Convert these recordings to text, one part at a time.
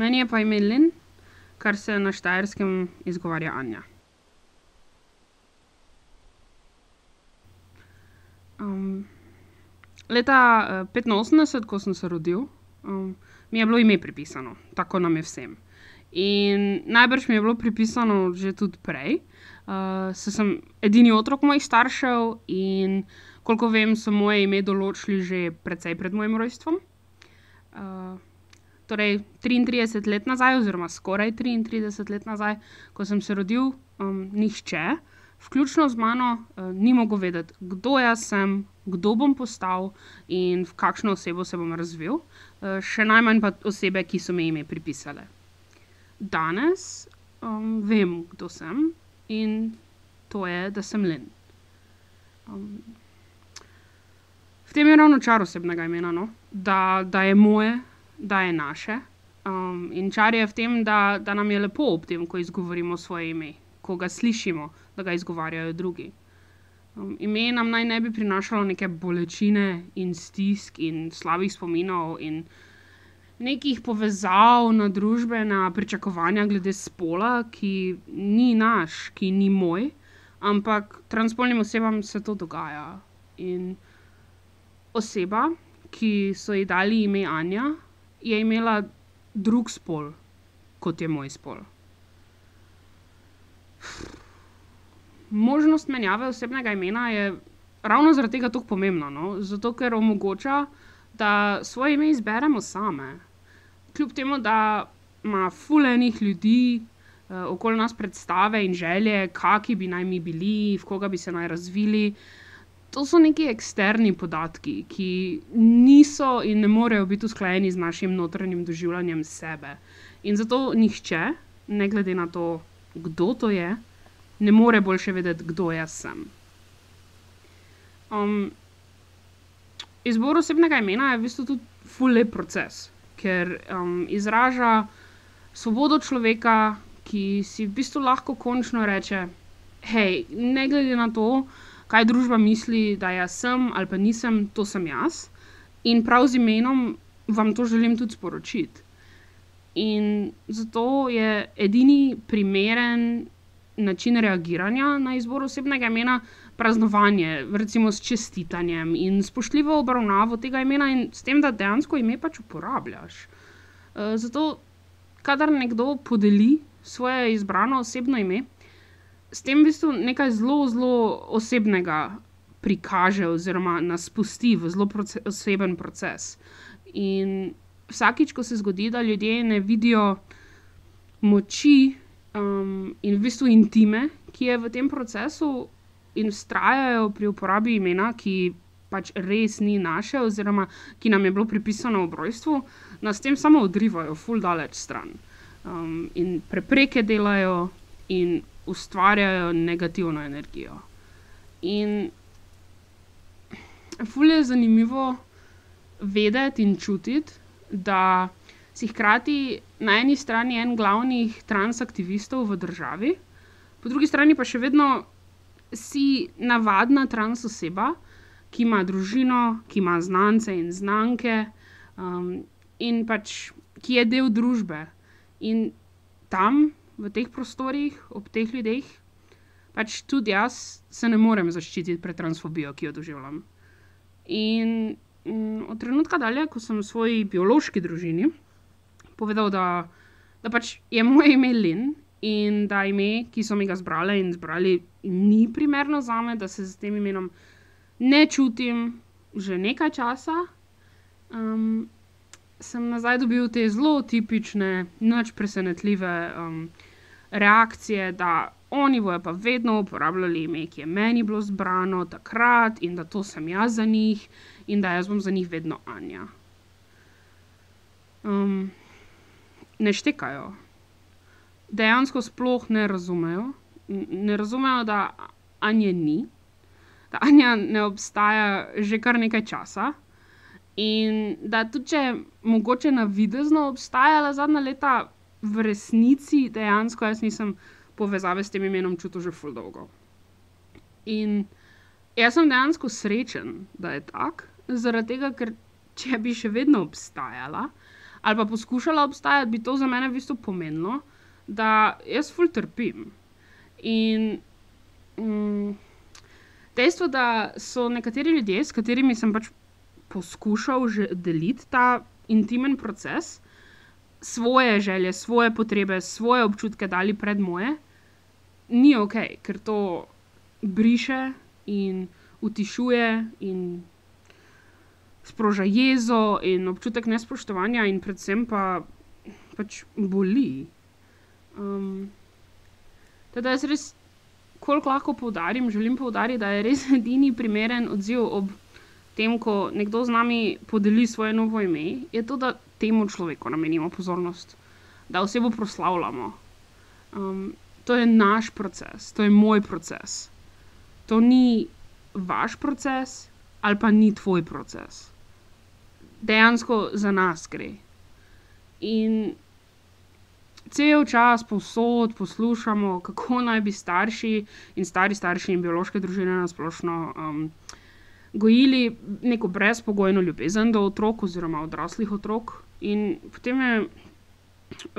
Meni je pa ime Lin, kar se na Štajerskem izgovarja Anja. Leta 85, ko sem se rodil, mi je bilo ime pripisano, tako nam je vsem. In najbrž mi je bilo pripisano že tudi prej, saj sem edini otrok mojih staršev in koliko vem, so moje ime določili že precej pred mojim rojstvom. Torej 33 let nazaj, oziroma skoraj 33 let nazaj, ko sem se rodil, nihče, vključno z mano, ni mogel vedeti, kdo jaz sem, kdo bom postal in v kakšno osebo se bom razvil, še najmanj pa osebe, ki so mi ime pripisale. Danes vem, kdo sem in to je, da sem Lin. V tem je ravno čar osebnega imena, no? Da je moje, da je naše. In čar je v tem, da nam je lepo ob tem, ko izgovorimo svoje ime, ko ga slišimo, da ga izgovarjajo drugi. Ime nam naj ne bi prinašalo neke bolečine in stisk in slabih spominov in nekih povezav na družbena pričakovanja glede spola, ki ni naš, ki ni moj, ampak transspolnim osebam se to dogaja. In oseba, ki so ji dali ime Anja, je imela drug spol, kot je moj spol. Možnost menjave osebnega imena je ravno zaradi tega tako pomembna, no? Zato, ker omogoča, da svoje ime izberemo same. Kljub temu, da ima ful enih ljudi okoli nas predstave in želje, kaki bi naj mi bili, v koga bi se naj razvili. To so neki eksterni podatki, ki niso in ne morejo biti usklajeni z našim notranjim doživljanjem sebe. In zato nihče, ne glede na to, kdo to je, ne more boljše vedeti, kdo jaz sem. Izbor osebnega imena je v bistvu tudi ful lep proces, ker izraža svobodo človeka, ki si v bistvu lahko končno reče: hej, ne glede na to, kaj družba misli, da jaz sem ali pa nisem, to sem jaz. In prav z imenom vam to želim tudi sporočiti. In zato je edini primeren način reagiranja na izbor osebnega imena praznovanje, recimo s čestitanjem in spoštljivo obravnavo tega imena in s tem, da dejansko ime pač uporabljaš. Zato, kadar nekdo podeli svoje izbrano osebno ime, s tem v bistvu nekaj zelo, zelo osebnega prikaže oziroma nas spusti v zelo oseben proces. In vsakič, ko se zgodi, da ljudje ne vidijo moči in v bistvu intime, ki je v tem procesu in vztrajajo pri uporabi imena, ki pač res ni naše oziroma ki nam je bilo pripisano ob rojstvu, nas s tem samo odrivajo ful daleč stran. In prepreke delajo in ustvarjajo negativno energijo. In ful je zanimivo vedeti in čutiti, da si hkrati na eni strani en glavnih transaktivistov v državi, po drugi strani pa še vedno si navadna trans oseba, ki ima družino, ki ima znance in znanke, in pač ki je del družbe. In tam, v teh prostorih, ob teh ljudeh, pač tudi jaz se ne morem zaščititi pred transfobijo, ki jo doživljam. In od trenutka dalje, ko sem v svoji biološki družini povedal, da pač je moje ime Lin in da ime, ki so mi ga zbrale in zbrali, ni primerno zame, da se z tem imenom ne čutim že nekaj časa, sem nazaj dobil te zelo tipične, nič presenetljive reakcije, da oni bojo pa vedno uporabljali ime, ki je meni bilo zbrano takrat in da to sem jaz za njih in da jaz bom za njih vedno Anja. Ne štekajo. Dejansko sploh ne razumejo. Ne razumejo, da Anje ni, da Anja ne obstaja že kar nekaj časa in da tudi če mogoče navidezno obstajala zadnja leta, v resnici dejansko jaz nisem povezave s tem imenom čutil že ful dolgo. In jaz sem dejansko srečen, da je tako, zaradi tega, ker če bi še vedno obstajala, ali pa poskušala obstajati, bi to za mene v bistvu pomenilo, da jaz ful trpim. In dejstvo, da so nekateri ljudje, s katerimi sem pač poskušal že deliti ta intimen proces, svoje želje, svoje potrebe, svoje občutke dali pred moje, ni ok, ker to briše in utišuje in sproža jezo in občutek nespoštovanja in predvsem pa pač boli. Teda jaz res, koliko lahko želim poudariti, da je res edini primeren odziv ob tem, ko nekdo z nami podeli svoje novo ime, je to, da temu človeku namenimo pozornost, da osebo proslavljamo. To je naš proces, to je moj proces. To ni vaš proces ali pa ni tvoj proces. Dejansko za nas gre. In cel čas povsod poslušamo, kako naj bi starši in starši in biološke družine na splošno gojili neko brezpogojno ljubezen do otrok oziroma odraslih otrok. In potem je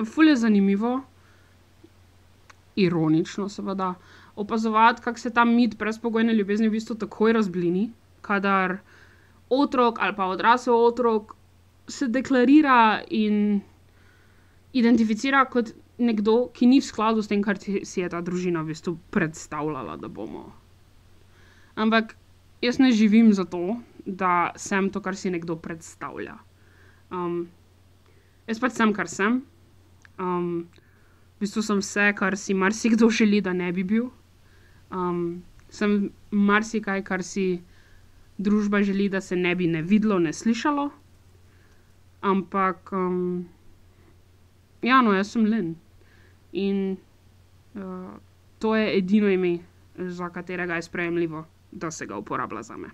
ful je zanimivo, ironično seveda, opazovati, kako se ta mit brezpogojne ljubezni v bistvu takoj razblini, kadar otrok ali pa odrasel otrok se deklarira in identificira kot nekdo, ki ni v skladu s tem, kar si je ta družina v bistvu predstavljala, da bomo. Ampak jaz ne živim za to, da sem to, kar si nekdo predstavlja. Jaz pač sem, kar sem. V bistvu sem vse, kar si marsikdo želi, da ne bi bil. Sem marsikaj, kar si družba želi, da se ne bi ne videlo, ne slišalo. Ampak ja, no, jaz sem Lynn. In to je edino ime, za katerega je sprejemljivo, da se ga uporablja zame.